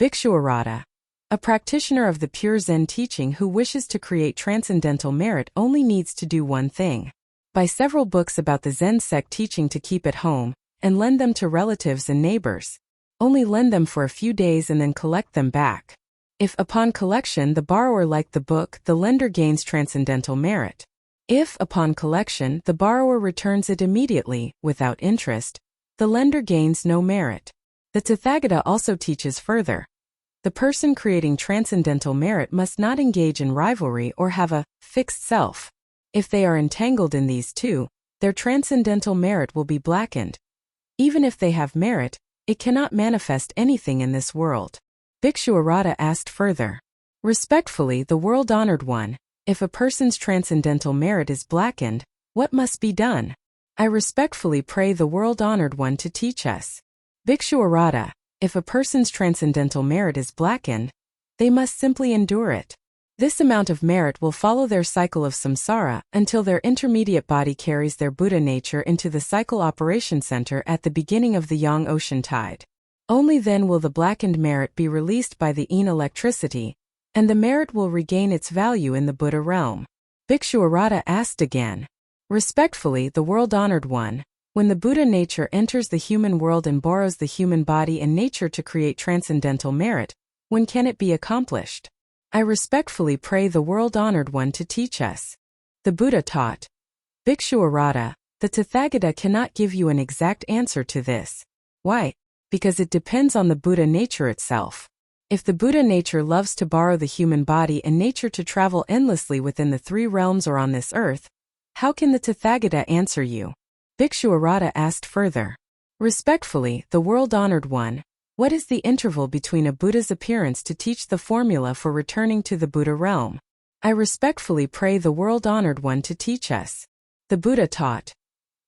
Bhikshu Arata, "A practitioner of the pure Zen teaching who wishes to create transcendental merit only needs to do one thing. Buy several books about the Zen Sect teaching to keep at home, and lend them to relatives and neighbors. Only lend them for a few days and then collect them back. If upon collection the borrower liked the book, the lender gains transcendental merit. If, upon collection, the borrower returns it immediately, without interest, the lender gains no merit." The Tathagata also teaches further, the person creating transcendental merit must not engage in rivalry or have a fixed self. If they are entangled in these two, their transcendental merit will be blackened. Even if they have merit, it cannot manifest anything in this world. Bhikshu Arata asked further, "Respectfully, the world-honored one, if a person's transcendental merit is blackened, what must be done? I respectfully pray the world-honored one to teach us." Bhikshu Arata, if a person's transcendental merit is blackened, they must simply endure it. This amount of merit will follow their cycle of samsara until their intermediate body carries their Buddha nature into the cycle operation center at the beginning of the Yang ocean tide. Only then will the blackened merit be released by the yin electricity, and the merit will regain its value in the Buddha realm. Bhikshu Arata asked again, Respectfully, the world-honored one, when the Buddha nature enters the human world and borrows the human body and nature to create transcendental merit, when can it be accomplished? I respectfully pray the world-honored one to teach us. The Buddha taught. Bhikshu Arata, the Tathagata cannot give you an exact answer to this. Why? Because it depends on the Buddha nature itself. If the Buddha nature loves to borrow the human body and nature to travel endlessly within the three realms or on this earth, how can the Tathagata answer you? Bhikshu Arata asked further. Respectfully, the world-honored one, what is the interval between a Buddha's appearance to teach the formula for returning to the Buddha realm? I respectfully pray the world-honored one to teach us. The Buddha taught.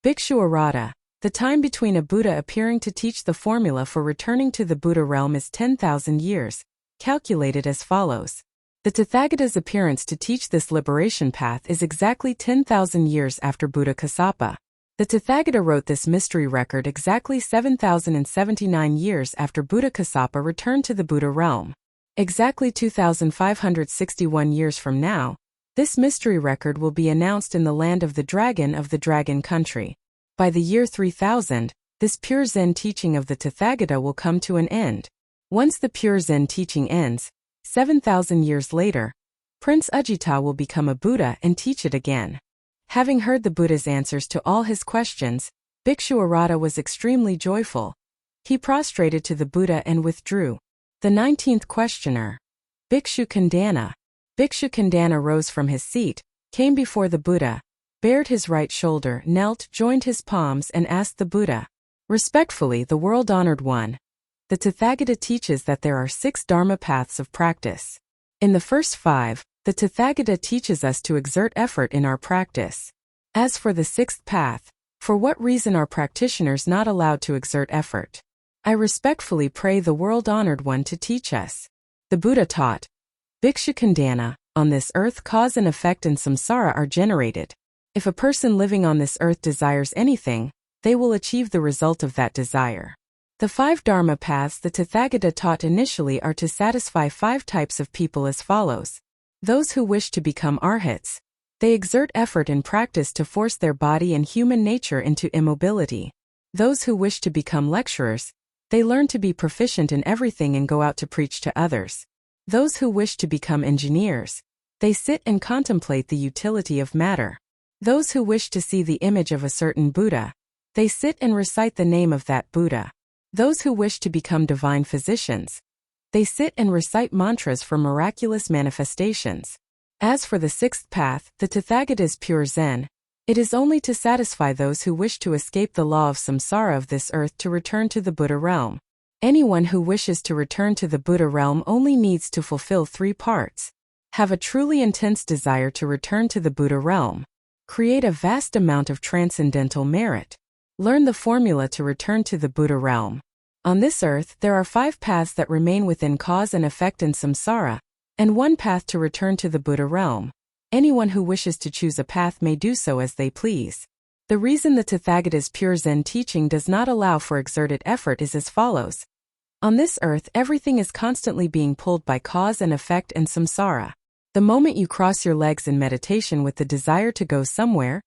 Bhikshu Arata, the time between a Buddha appearing to teach the formula for returning to the Buddha realm is 10,000 years, calculated as follows. The Tathagata's appearance to teach this liberation path is exactly 10,000 years after Buddhakassapa. The Tathagata wrote this mystery record exactly 7,079 years after Buddhakassapa returned to the Buddha realm. Exactly 2,561 years from now, this mystery record will be announced in the land of the dragon country. By the year 3000, this pure Zen teaching of the Tathagata will come to an end. Once the pure Zen teaching ends, 7,000 years later, Prince Ujita will become a Buddha and teach it again. Having heard the Buddha's answers to all his questions, Bhikshu Arata was extremely joyful. He prostrated to the Buddha and withdrew. The 19th questioner. Bhikshu KONDANNA. Bhikshu KONDANNA rose from his seat, came before the Buddha, bared his right shoulder, knelt, joined his palms and asked the Buddha. Respectfully, the world-honored one. The Tathagata teaches that there are 6 Dharma paths of practice. In the first 5, the Tathagata teaches us to exert effort in our practice. As for the 6th path, for what reason are practitioners not allowed to exert effort? I respectfully pray the world-honored one to teach us. The Buddha taught. Bhikshu KONDANNA, on this earth cause and effect and samsara are generated. If a person living on this earth desires anything, they will achieve the result of that desire. The 5 Dharma paths the Tathagata taught initially are to satisfy 5 types of people as follows. Those who wish to become arhats. They exert effort and practice to force their body and human nature into immobility. Those who wish to become lecturers. They learn to be proficient in everything and go out to preach to others. Those who wish to become engineers. They sit and contemplate the utility of matter. Those who wish to see the image of a certain Buddha. They sit and recite the name of that Buddha. Those who wish to become divine physicians. They sit and recite mantras for miraculous manifestations. As for the 6th path, the Tathagata's pure Zen, it is only to satisfy those who wish to escape the law of samsara of this earth to return to the Buddha realm. Anyone who wishes to return to the Buddha realm only needs to fulfill 3 parts. Have a truly intense desire to return to the Buddha realm. Create a vast amount of transcendental merit. Learn the formula to return to the Buddha realm. On this earth, there are 5 paths that remain within cause and effect and samsara, and 1 path to return to the Buddha realm. Anyone who wishes to choose a path may do so as they please. The reason the Tathagata's pure Zen teaching does not allow for exerted effort is as follows. On this earth, everything is constantly being pulled by cause and effect and samsara. The moment you cross your legs in meditation with the desire to go somewhere,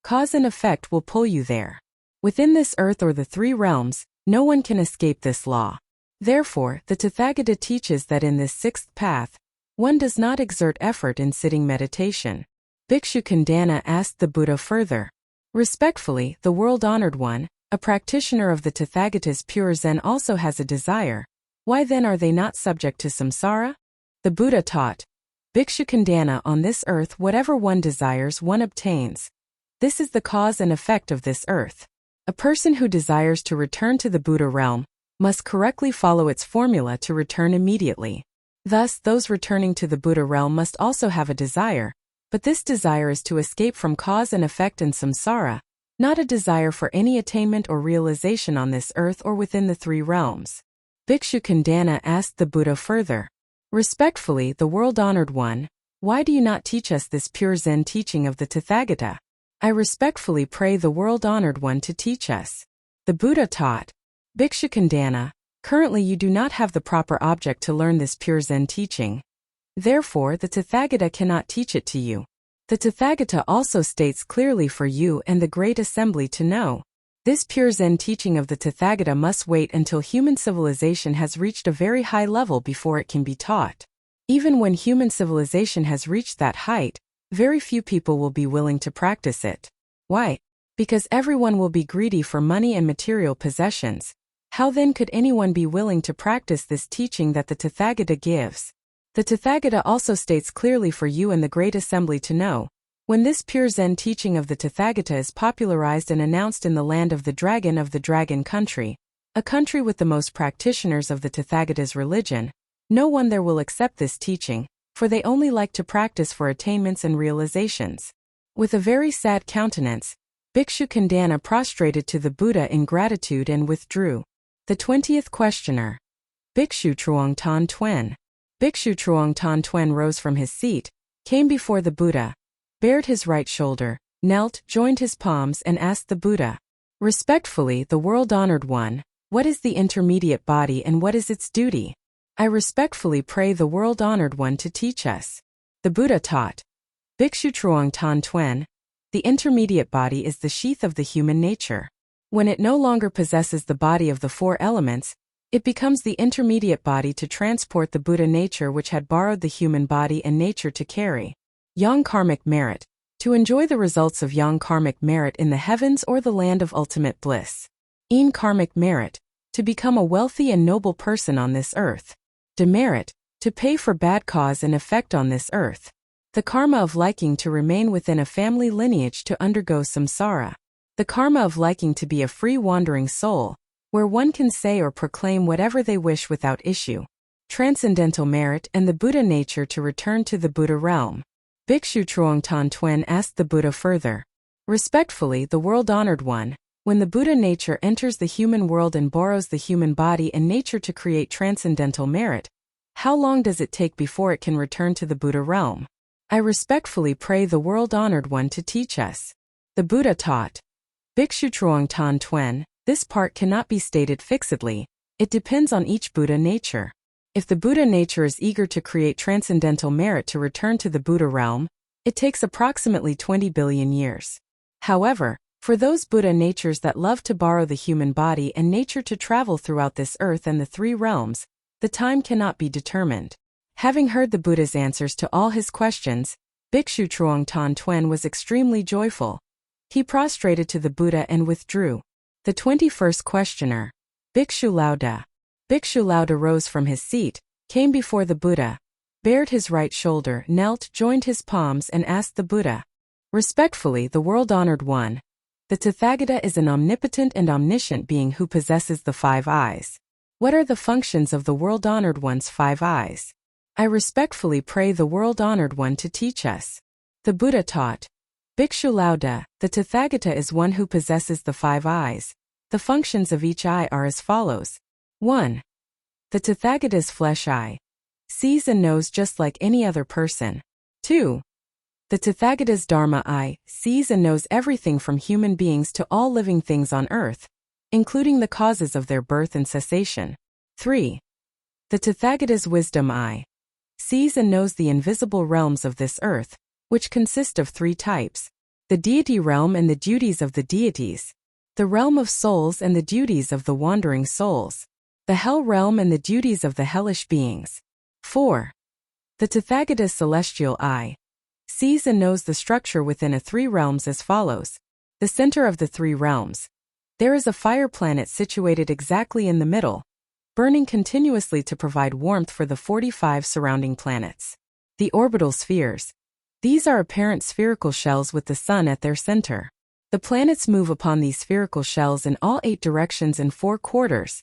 cause and effect will pull you there. Within this earth or the 3 realms, no one can escape this law. Therefore, the Tathagata teaches that in this 6th path, one does not exert effort in sitting meditation. Bhikshu KONDANNA asked the Buddha further. Respectfully, the world-honored one, a practitioner of the Tathagata's pure Zen also has a desire. Why then are they not subject to samsara? The Buddha taught. Bhikshu KONDANNA, on this earth whatever one desires one obtains. This is the cause and effect of this earth. A person who desires to return to the Buddha realm must correctly follow its formula to return immediately. Thus, those returning to the Buddha realm must also have a desire, but this desire is to escape from cause and effect and samsara, not a desire for any attainment or realization on this earth or within the 3 realms. Bhikshu KONDANNA asked the Buddha further. Respectfully, the world-honored one, why do you not teach us this pure Zen teaching of the Tathagata? I respectfully pray the world-honored one to teach us. The Buddha taught. Bhikshu KONDANNA, currently you do not have the proper object to learn this pure Zen teaching. Therefore, the Tathagata cannot teach it to you. The Tathagata also states clearly for you and the Great Assembly to know. This pure Zen teaching of the Tathagata must wait until human civilization has reached a very high level before it can be taught. Even when human civilization has reached that height, very few people will be willing to practice it. Why? Because everyone will be greedy for money and material possessions. How then could anyone be willing to practice this teaching that the Tathagata gives? The Tathagata also states clearly for you and the Great Assembly to know. When this pure Zen teaching of the Tathagata is popularized and announced in the land of the dragon country, a country with the most practitioners of the Tathagata's religion, no one there will accept this teaching, for they only like to practice for attainments and realizations. With a very sad countenance, Bhikshu KONDANNA prostrated to the Buddha in gratitude and withdrew. The 20th questioner. Bhikshu TRUONG TAN TWEN. Bhikshu TRUONG TAN TWEN rose from his seat, came before the Buddha, bared his right shoulder, knelt, joined his palms and asked the Buddha, "Respectfully, the world-honored one, what is the intermediate body and what is its duty? I respectfully pray the world-honored one to teach us." The Buddha taught. Bhikshu TRUONG TAN TWEN, the intermediate body is the sheath of the human nature. When it no longer possesses the body of the four elements, it becomes the intermediate body to transport the Buddha nature which had borrowed the human body and nature to carry yang karmic merit, to enjoy the results of yang karmic merit in the heavens or the land of ultimate bliss. Yin karmic merit, to become a wealthy and noble person on this earth. Demerit, to pay for bad cause and effect on this earth. The karma of liking to remain within a family lineage to undergo samsara. The karma of liking to be a free wandering soul, where one can say or proclaim whatever they wish without issue. Transcendental merit and the Buddha nature to return to the Buddha realm. Bhikshu TRUONG TAN TWEN asked the Buddha further. Respectfully, the world-honored one, when the Buddha nature enters the human world and borrows the human body and nature to create transcendental merit, how long does it take before it can return to the Buddha realm? I respectfully pray the world-honored one to teach us. The Buddha taught. Bhikshu TRUONG TAN TWEN, this part cannot be stated fixedly, it depends on each Buddha nature. If the Buddha nature is eager to create transcendental merit to return to the Buddha realm, it takes approximately 20 billion years. However, for those Buddha natures that love to borrow the human body and nature to travel throughout this earth and the three realms, the time cannot be determined. Having heard the Buddha's answers to all his questions, Bhikshu TRUONG TAN TWEN was extremely joyful. He prostrated to the Buddha and withdrew. The 21st questioner. Bhikshu Lauda. Bhikshu Lauda rose from his seat, came before the Buddha, bared his right shoulder, knelt, joined his palms and asked the Buddha, "Respectfully, the world-honored one, the Tathagata is an omnipotent and omniscient being who possesses the 5 eyes. What are the functions of the world-honored one's 5 eyes? I respectfully pray the world-honored one to teach us." The Buddha taught. Bhikshu Lauda, the Tathagata is one who possesses the 5 eyes. The functions of each eye are as follows. 1. The Tathagata's flesh eye sees and knows just like any other person. 2. The Tathagata's Dharma eye sees and knows everything from human beings to all living things on earth, including the causes of their birth and cessation. 3. The Tathagata's wisdom eye sees and knows the invisible realms of this earth, which consist of 3 types: the deity realm and the duties of the deities, the realm of souls and the duties of the wandering souls, the hell realm and the duties of the hellish beings. 4. The Tathagata's celestial eye sees and knows the structure within a 3 realms as follows. The center of the 3 realms. There is a fire planet situated exactly in the middle, burning continuously to provide warmth for the 45 surrounding planets. The orbital spheres. These are apparent spherical shells with the sun at their center. The planets move upon these spherical shells in all 8 directions in 4 quarters.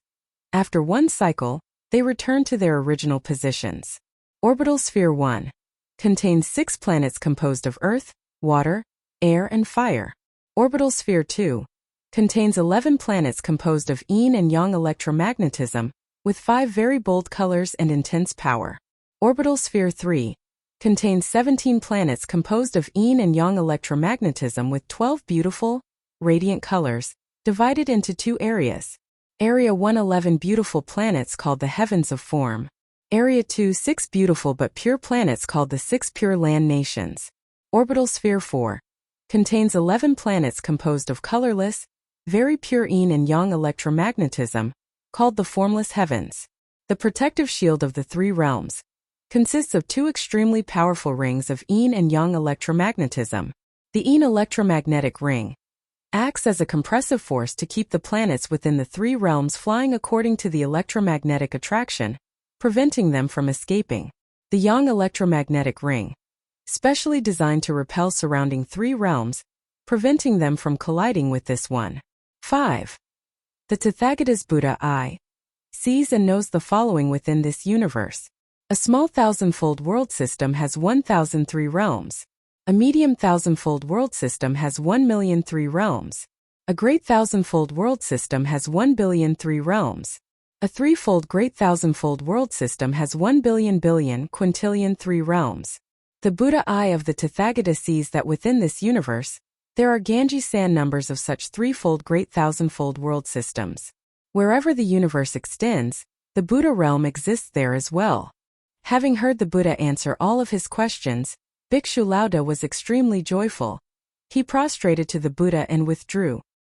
After 1 cycle, they return to their original positions. Orbital sphere 1 contains 6 planets composed of earth, water, air and fire. Orbital sphere 2 contains 11 planets composed of yin and yang electromagnetism, with 5 very bold colors and intense power. Orbital sphere 3 contains 17 planets composed of yin and yang electromagnetism with 12 beautiful, radiant colors, divided into 2 areas. Area 1 11 beautiful planets called the heavens of form. Area 2 6 beautiful but pure planets called the 6 pure land nations. Orbital sphere 4 contains 11 planets composed of colorless, very pure yin and yang electromagnetism, called the formless heavens. The protective shield of the three realms consists of two extremely powerful rings of yin and yang electromagnetism. The yin electromagnetic ring acts as a compressive force to keep the planets within the three realms flying according to the electromagnetic attraction, preventing them from escaping. The yang electromagnetic ring, specially designed to repel surrounding three realms, preventing them from colliding with this one. 5. The Tathagata's Buddha eye sees and knows the following within this universe. A small thousandfold world system has 1,003 realms. A medium thousandfold world system has 1,000,003 realms. A great thousandfold world system has 1,000,000,003 realms. A threefold great thousandfold world system has 1,000,000,000,000 quintillion 3 realms. The Buddha eye of the Tathagata sees that within this universe, there are Ganji-san numbers of such threefold great thousandfold world systems. Wherever the universe extends, the Buddha realm exists there as well. Having heard the Buddha answer all of his questions, Bhikshu Lauda was extremely joyful. He prostrated to the Buddha and withdrew.